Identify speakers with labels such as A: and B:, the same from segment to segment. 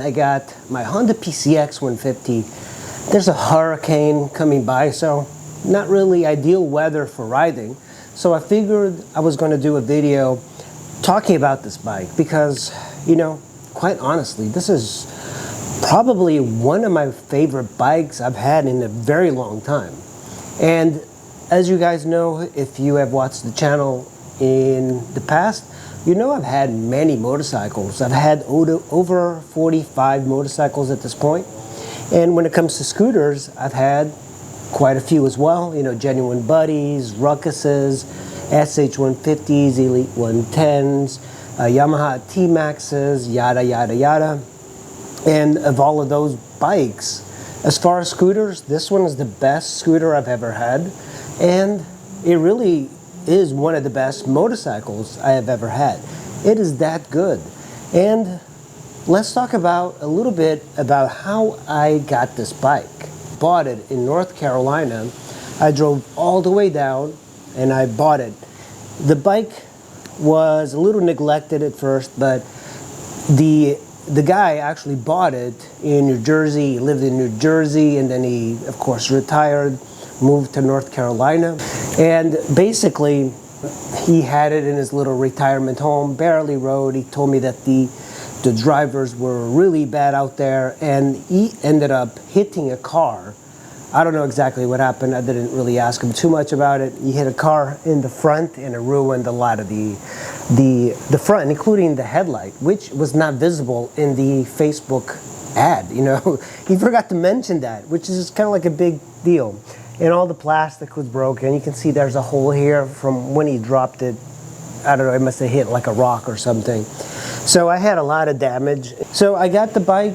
A: I got my Honda PCX150. There's a hurricane coming by, so not really ideal weather for riding. So I figured I was going to do a video talking about this bike because, you know, quite honestly, this is probably one of my favorite bikes I've had in a very long time. And as you guys know, if you have watched the channel in the past, you know I've had many motorcycles. I've had over 45 motorcycles at this point. And when it comes to scooters, I've had quite a few as well. You know, Genuine Buddies, Ruckuses, SH150s, Elite 110s, Yamaha T-Maxes, yada, yada, yada. And of all of those bikes, as far as scooters, this one is the best scooter I've ever had. And it really is one of the best motorcycles I have ever had. It is that good. And let's talk about a little bit about how I got this bike. Bought it in North Carolina. I drove all the way down and I bought it. The bike was a little neglected at first, but the guy actually bought it in New Jersey. He lived in New Jersey, and then he, of course, retired, moved to North Carolina, and basically he had it in his little retirement home, barely rode. He told me that the drivers were really bad out there, and he ended up hitting a car. I don't know exactly what happened. I didn't really ask him too much about it. He hit a car in the front and it ruined a lot of the front, including the headlight, which was not visible in the Facebook ad. You know, he forgot to mention that, which is kind of like a big deal. And all the plastic was broken. You can see there's a hole here from when he dropped it. I don't know, it must have hit like a rock or something. So I had a lot of damage. So I got the bike,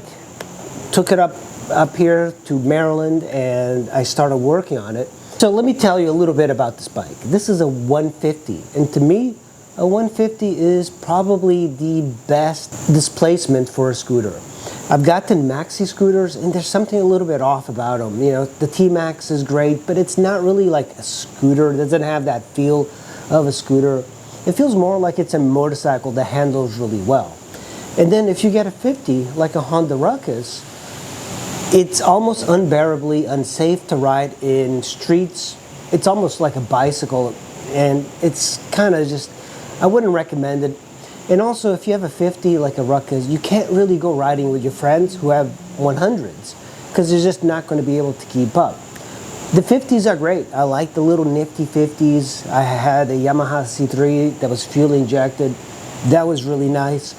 A: took it up here to Maryland, and I started working on it. So let me tell you a little bit about this bike. This is a 150, and to me, a 150 is probably the best displacement for a scooter. I've gotten maxi scooters, and there's something a little bit off about them. You know, the T-Max is great, but it's not really like a scooter. It doesn't have that feel of a scooter. It feels more like it's a motorcycle that handles really well. And then if you get a 50, like a Honda Ruckus, it's almost unbearably unsafe to ride in streets. It's almost like a bicycle, and it's kind of just, I wouldn't recommend it. And also, if you have a 50 like a Ruckus, you can't really go riding with your friends who have 100s because you're just not going to be able to keep up. The 50s are great. I like the little nifty 50s. I had a Yamaha C3 that was fuel injected. That was really nice.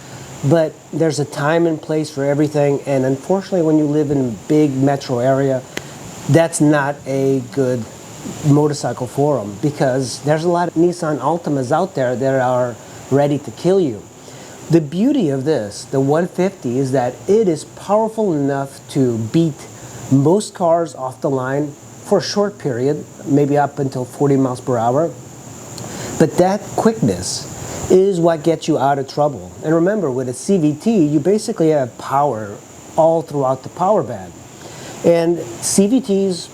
A: But there's a time and place for everything, and unfortunately when you live in a big metro area, that's not a good motorcycle for them because there's a lot of Nissan Altimas out there that are ready to kill you. The beauty of this, the 150, is that it is powerful enough to beat most cars off the line for a short period, maybe up until 40 miles per hour. But that quickness is what gets you out of trouble. And remember, with a CVT, you basically have power all throughout the power band. And CVTs,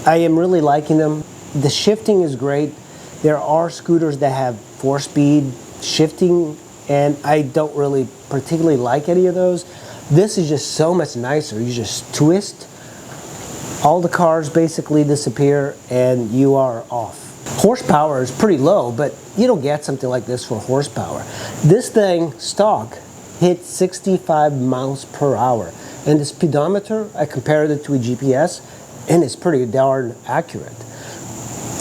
A: I am really liking them. The shifting is great. There are scooters that have 4-speed shifting, and I don't really particularly like any of those. This is just so much nicer. You just twist, all the cars basically disappear, and you are off. Horsepower is pretty low, but you don't get something like this for horsepower. This thing, stock, hits 65 miles per hour. And the speedometer, I compared it to a GPS, and it's pretty darn accurate.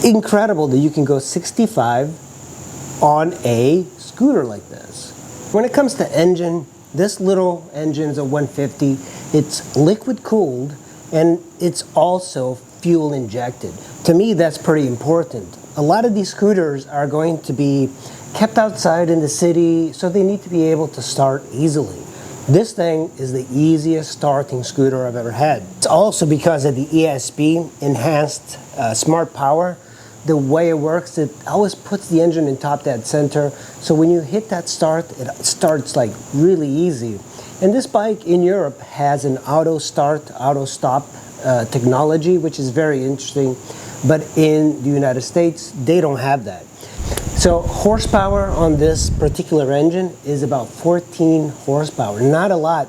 A: Incredible that you can go 65 on a scooter like this. When it comes to engine, this little engine is a 150. It's liquid cooled, and it's also fuel injected. To me, that's pretty important. A lot of these scooters are going to be kept outside in the city, so they need to be able to start easily. This thing is the easiest starting scooter I've ever had. It's also because of the ESP, Enhanced Smart Power. The way it works, it always puts the engine in top dead center, so when you hit that start, it starts like really easy. And this bike in Europe has an auto start, auto stop technology, which is very interesting. But in the United States, they don't have that. So horsepower on this particular engine is about 14 horsepower. Not a lot,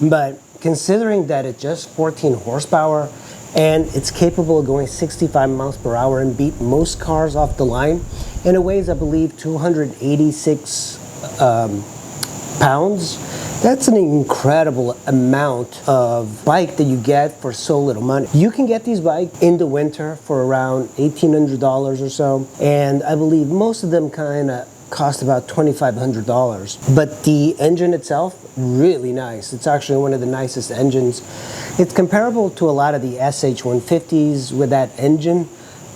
A: But considering that it's just 14 horsepower and it's capable of going 65 miles per hour and beat most cars off the line, and it weighs, I believe, 286 pounds, that's an incredible amount of bike that you get for so little money. You can get these bikes in the winter for around $1,800 or so, and I believe most of them kind of cost about $2,500. But the engine itself, really nice. It's actually one of the nicest engines. It's comparable to a lot of the SH150s with that engine,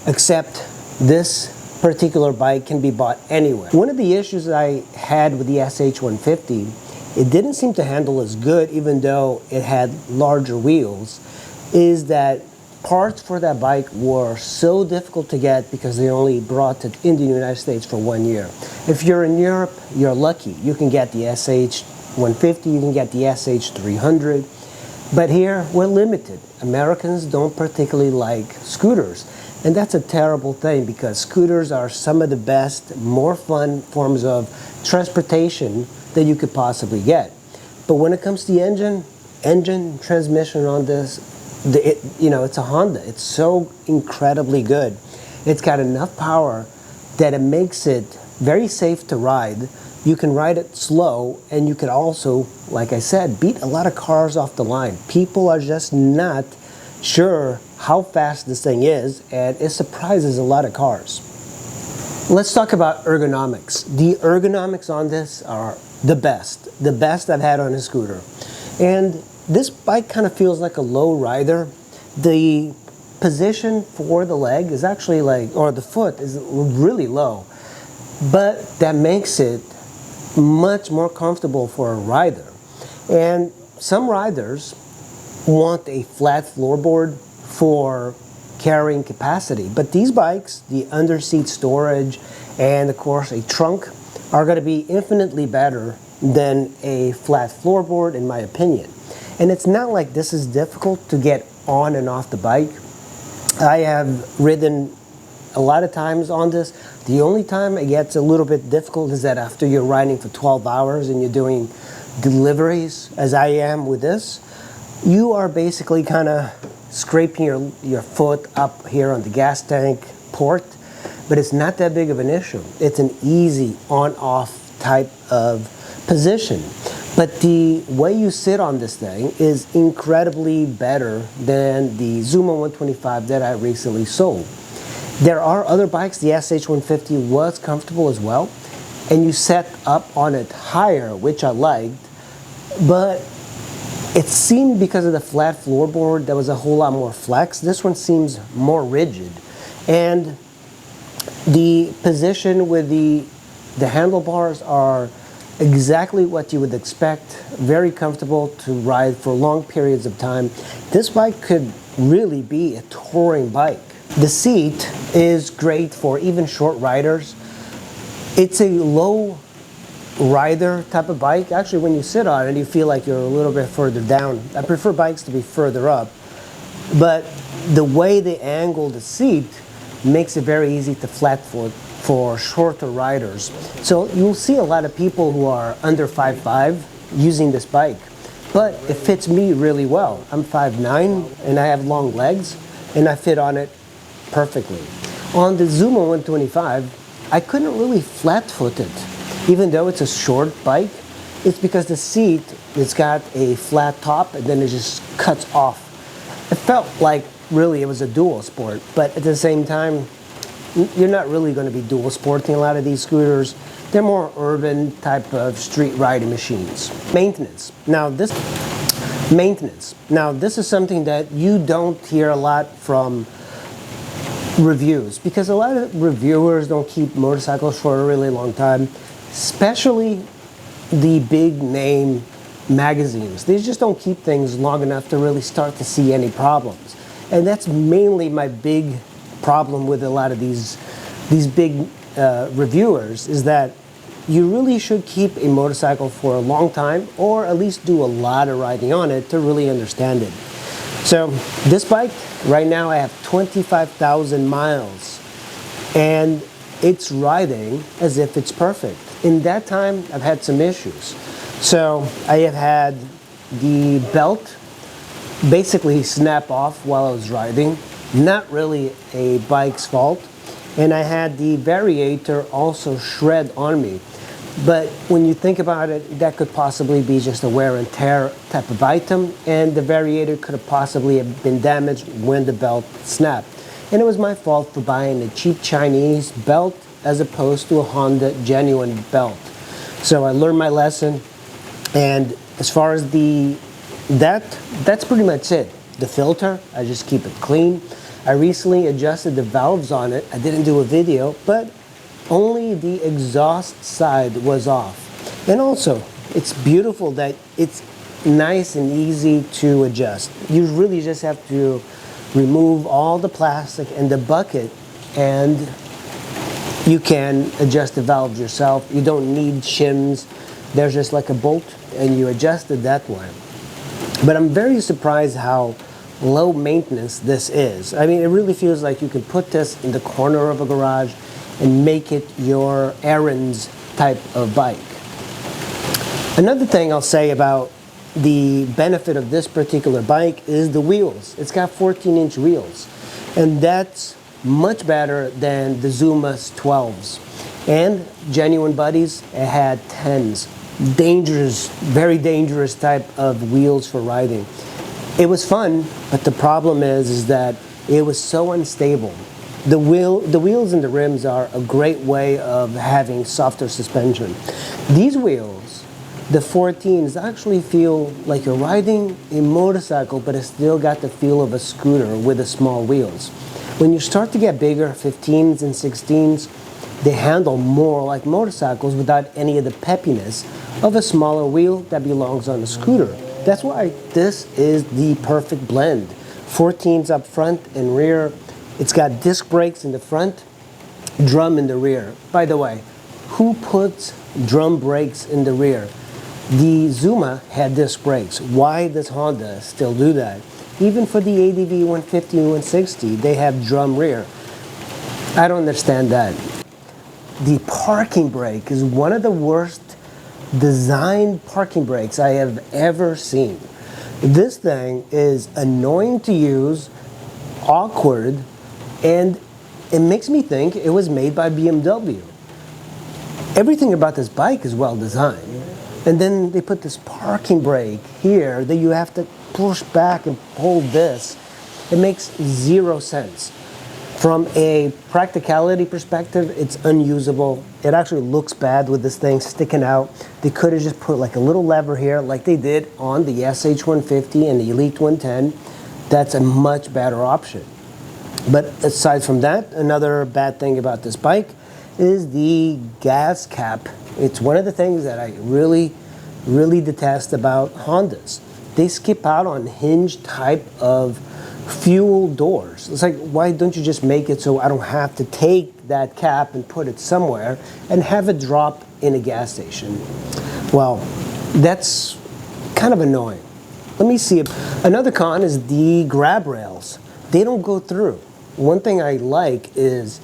A: except this particular bike can be bought anywhere. One of the issues I had with the SH150, it didn't seem to handle as good even though it had larger wheels, is that parts for that bike were so difficult to get because they only brought it in the United States for 1 year. If you're in Europe, you're lucky. You can get the SH150, you can get the SH300, but here we're limited. Americans don't particularly like scooters, and that's a terrible thing because scooters are some of the best, more fun forms of transportation that you could possibly get. But when it comes to the engine, transmission on this, it's a Honda. It's so incredibly good. It's got enough power that it makes it very safe to ride. You can ride it slow, and you can also, like I said, beat a lot of cars off the line. People are just not sure how fast this thing is, and it surprises a lot of cars. Let's talk about ergonomics. The ergonomics on this are the best I've had on a scooter. And this bike kind of feels like a low rider. The position for the leg is actually or the foot is really low, but that makes it much more comfortable for a rider. And some riders want a flat floorboard for carrying capacity, but these bikes, the under-seat storage and of course a trunk, are going to be infinitely better than a flat floorboard in my opinion. And it's not like this is difficult to get on and off the bike. I have ridden a lot of times on this. The only time it gets a little bit difficult is that after you're riding for 12 hours and you're doing deliveries, as I am with this, you are basically kind of scraping your foot up here on the gas tank port, but it's not that big of an issue. It's an easy on-off type of position. But the way you sit on this thing is incredibly better than the Zuma 125 that I recently sold. There are other bikes. The SH150 was comfortable as well, and you set up on it higher, which I liked, but it seemed because of the flat floorboard there was a whole lot more flex. This one seems more rigid, and the position with the handlebars are exactly what you would expect. Very comfortable to ride for long periods of time. This bike could really be a touring bike. The seat is great for even short riders. It's a low rider type of bike. Actually, when you sit on it, you feel like you're a little bit further down. I prefer bikes to be further up, but the way they angle the seat makes it very easy to flat foot for shorter riders. So you'll see a lot of people who are under 5'5" using this bike, but it fits me really well. I'm 5'9" and I have long legs, and I fit on it perfectly. On the Zuma 125, I couldn't really flat foot it, even though it's a short bike. It's because the seat, it's got a flat top and then it just cuts off. It felt like really it was a dual sport, but at the same time, you're not really going to be dual sporting a lot of these scooters. They're more urban type of street riding machines. Maintenance. Now this is something that you don't hear a lot from reviews, because a lot of reviewers don't keep motorcycles for a really long time, especially the big name magazines. They just don't keep things long enough to really start to see any problems. And that's mainly my big problem with a lot of these big reviewers, is that you really should keep a motorcycle for a long time, or at least do a lot of riding on it to really understand it. So this bike, right now I have 25,000 miles, and it's riding as if it's perfect. In that time, I've had some issues. So I have had the belt basically snapped off while I was riding. Not really a bike's fault. And I had the variator also shred on me. But when you think about it, that could possibly be just a wear and tear type of item, and the variator could have possibly have been damaged when the belt snapped. And it was my fault for buying a cheap Chinese belt as opposed to a Honda genuine belt. So I learned my lesson, and as far as that's pretty much it. The filter, I just keep it clean. I recently adjusted the valves on it. I didn't do a video, but only the exhaust side was off. And also, it's beautiful that it's nice and easy to adjust. You really just have to remove all the plastic and the bucket, and you can adjust the valves yourself. You don't need shims. There's just like a bolt, and you adjust it that way. But I'm very surprised how low maintenance this is. I mean, it really feels like you can put this in the corner of a garage and make it your errands type of bike. Another thing I'll say about the benefit of this particular bike is the wheels. It's got 14-inch wheels, and that's much better than the Zuma's 12s. And genuine buddies, it had 10s. Dangerous, very dangerous type of wheels for riding. It was fun, but the problem is that it was so unstable. The wheels and the rims are a great way of having softer suspension. These wheels, the 14s, actually feel like you're riding a motorcycle, but it's still got the feel of a scooter with the small wheels. When you start to get bigger, 15s and 16s, they handle more like motorcycles without any of the peppiness of a smaller wheel that belongs on a scooter. That's why this is the perfect blend. 14s up front and rear. It's got disc brakes in the front, drum in the rear. By the way, who puts drum brakes in the rear? The Zuma had disc brakes. Why does Honda still do that? Even for the ADV 150 and 160, they have drum rear. I don't understand that. The parking brake is one of the worst designed parking brakes I have ever seen. This thing is annoying to use, awkward, and it makes me think it was made by BMW. Everything about this bike is well designed. And then they put this parking brake here that you have to push back and hold this. It makes zero sense. From a practicality perspective, it's unusable. It actually looks bad with this thing sticking out. They could have just put like a little lever here like they did on the SH150 and the Elite 110. That's a much better option. But aside from that, another bad thing about this bike is the gas cap. It's one of the things that I really detest about Hondas. They skip out on hinge type of fuel doors. It's like, why don't you just make it so I don't have to take that cap and put it somewhere and have it drop in a gas station? Well, that's kind of annoying. Let me see. Another con is the grab rails. They don't go through. One thing I like is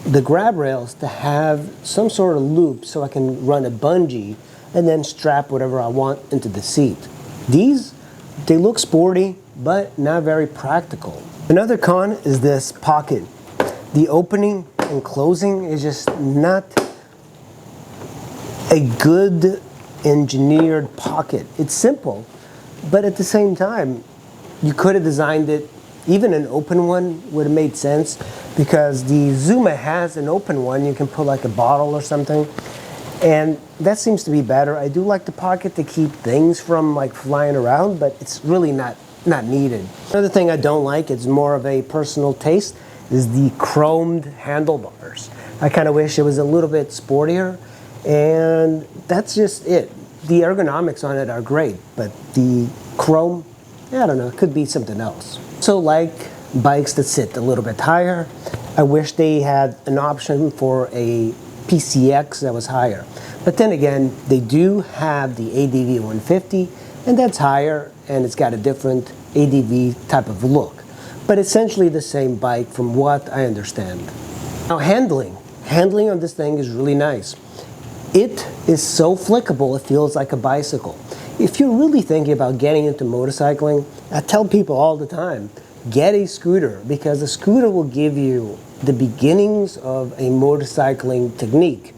A: the grab rails to have some sort of loop so I can run a bungee and then strap whatever I want into the seat. These, they look sporty, but not very practical. Another con is this pocket. The opening and closing is just not a good engineered pocket. It's simple, but at the same time, you could have designed it, even an open one would have made sense, because the Zuma has an open one. You can put like a bottle or something, and that seems to be better. I do like the pocket to keep things from like flying around, but it's really not needed. Another thing I don't like, it's more of a personal taste, is the chromed handlebars. I kind of wish it was a little bit sportier, and that's just it. The ergonomics on it are great, but the chrome, I don't know, it could be something else. So like bikes that sit a little bit higher, I wish they had an option for a PCX that was higher. But then again, they do have the ADV 150, and that's higher, and it's got a different ADV type of look. But essentially the same bike from what I understand. Now handling on this thing is really nice. It is so flickable, it feels like a bicycle. If you're really thinking about getting into motorcycling, I tell people all the time, get a scooter, because a scooter will give you the beginnings of a motorcycling technique.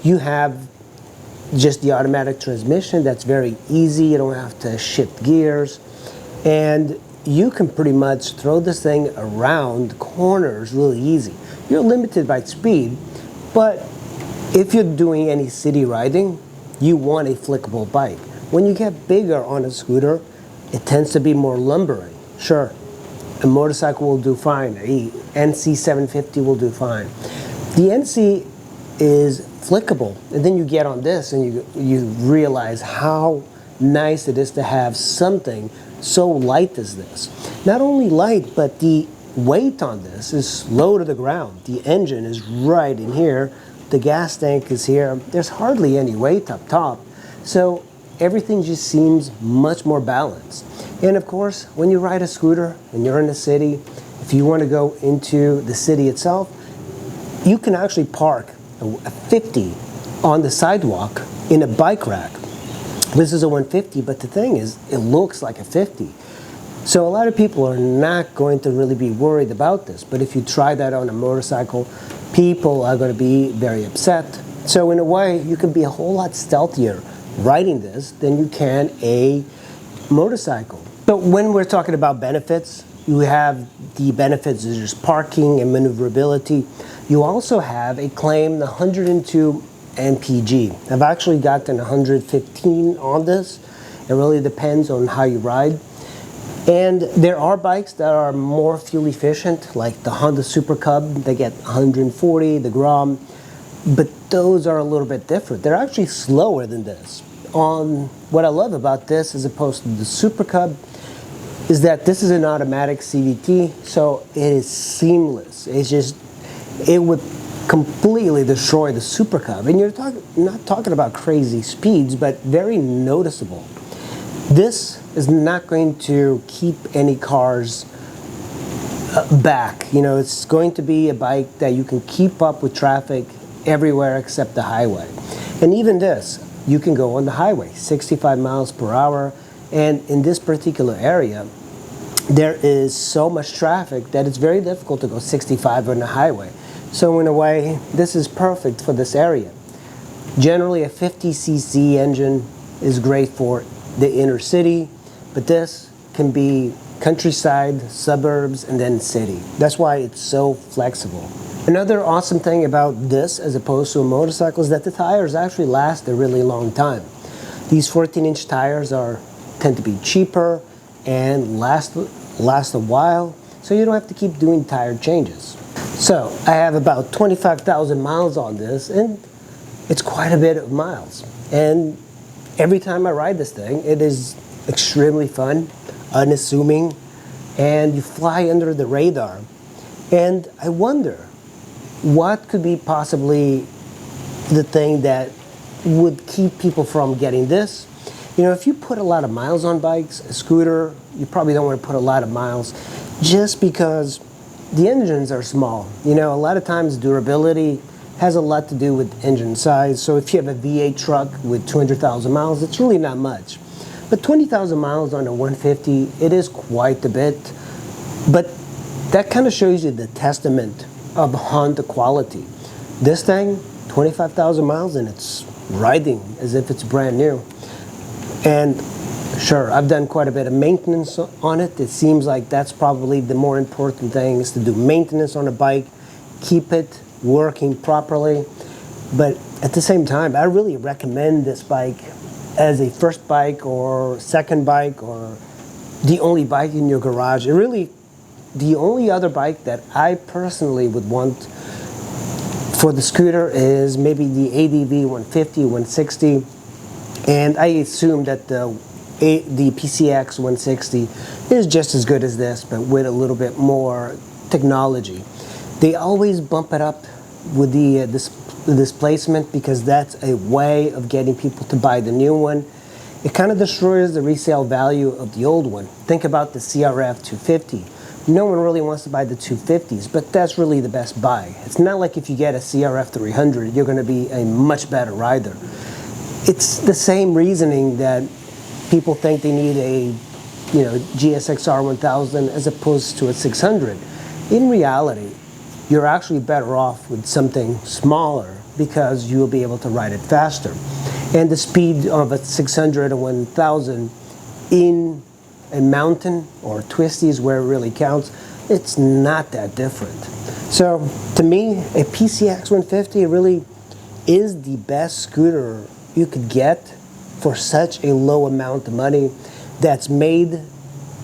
A: You have just the automatic transmission that's very easy. You don't have to shift gears, and you can pretty much throw this thing around corners really easy. You're limited by speed, but if you're doing any city riding, you want a flickable bike. When you get bigger on a scooter, it tends to be more lumbering. Sure, a motorcycle will do fine. A NC 750 will do fine. The NC is flickable, and then you get on this and you realize how nice it is to have something so light as this. Not only light, but the weight on this is low to the ground. The engine is right in here. The gas tank is here. There's hardly any weight up top. So everything just seems much more balanced. And of course, when you ride a scooter and you're in the city, if you want to go into the city itself, you can actually park a 50 on the sidewalk in a bike rack. This is a 150, but the thing is, it looks like a 50. So a lot of people are not going to really be worried about this, but if you try that on a motorcycle, people are going to be very upset. So in a way, you can be a whole lot stealthier riding this than you can a motorcycle. So when we're talking about benefits, you have the benefits of just parking and maneuverability. You also have a claim, the 102 mpg. I've actually gotten 115 on this. It really depends on how you ride. And there are bikes that are more fuel efficient, like the Honda Super Cub. They get 140, the Grom, but those are a little bit different. They're actually slower than this. What I love about this, as opposed to the Super Cub, is that this is an automatic CVT, so it is seamless. It would completely destroy the Super Cub. And you're not talking about crazy speeds, but very noticeable. This is not going to keep any cars back. You know, it's going to be a bike that you can keep up with traffic everywhere except the highway. And even this, you can go on the highway, 65 miles per hour. And in this particular area, there is so much traffic that it's very difficult to go 65 on the highway. So in a way, this is perfect for this area. Generally, a 50cc engine is great for the inner city, but this can be countryside, suburbs, and then city. That's why it's so flexible. Another awesome thing about this, as opposed to a motorcycle, is that the tires actually last a really long time. These 14-inch tires tend to be cheaper and last a while, so you don't have to keep doing tire changes. So I have about 25,000 miles on this, and it's quite a bit of miles. And every time I ride this thing, it is extremely fun, unassuming, and you fly under the radar. And I wonder, what could be possibly the thing that would keep people from getting this? You know, if you put a lot of miles on bikes, a scooter, you probably don't want to put a lot of miles, just because the engines are small. You know, a lot of times durability has a lot to do with engine size. So if you have a V8 truck with 200,000 miles, it's really not much. But 20,000 miles on a 150, it is quite a bit. But that kind of shows you the testament of Honda quality. This thing, 25,000 miles, and it's riding as if it's brand new. And sure, I've done quite a bit of maintenance on it. It seems like that's probably the more important thing, is to do maintenance on a bike, keep it working properly. But at the same time, I really recommend this bike as a first bike or second bike or the only bike in your garage. It really, the only other bike that I personally would want for the scooter is maybe the ADV 150, 160. And I assume that the PCX 160 is just as good as this, but with a little bit more technology. They always bump it up with the displacement, because that's a way of getting people to buy the new one. It kind of destroys the resale value of the old one. Think about the CRF 250. No one really wants to buy the 250s, but that's really the best buy. It's not like if you get a CRF 300, you're going to be a much better rider. It's the same reasoning that people think they need a GSX-R 1000 as opposed to a 600. In reality, you're actually better off with something smaller because you'll be able to ride it faster. And the speed of a 600 and 1000 in a mountain or twisties where it really counts, it's not that different. So to me, a PCX150 really is the best scooter you could get for such a low amount of money. That's made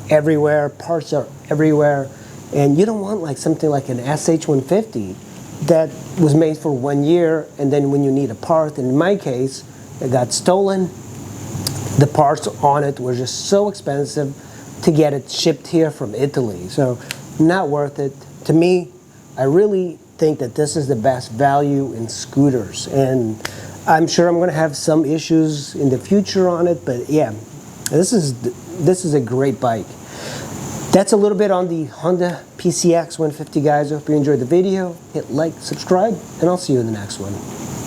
A: everywhere, parts are everywhere, and you don't want like something like an SH150 that was made for 1 year, and then when you need a part, and in my case, it got stolen. The parts on it were just so expensive to get it shipped here from Italy, so not worth it. To me, I really think that this is the best value in scooters, and I'm sure I'm going to have some issues in the future on it, but yeah, this is a great bike. That's a little bit on the Honda PCX150, guys. I hope you enjoyed the video. Hit like, subscribe, and I'll see you in the next one.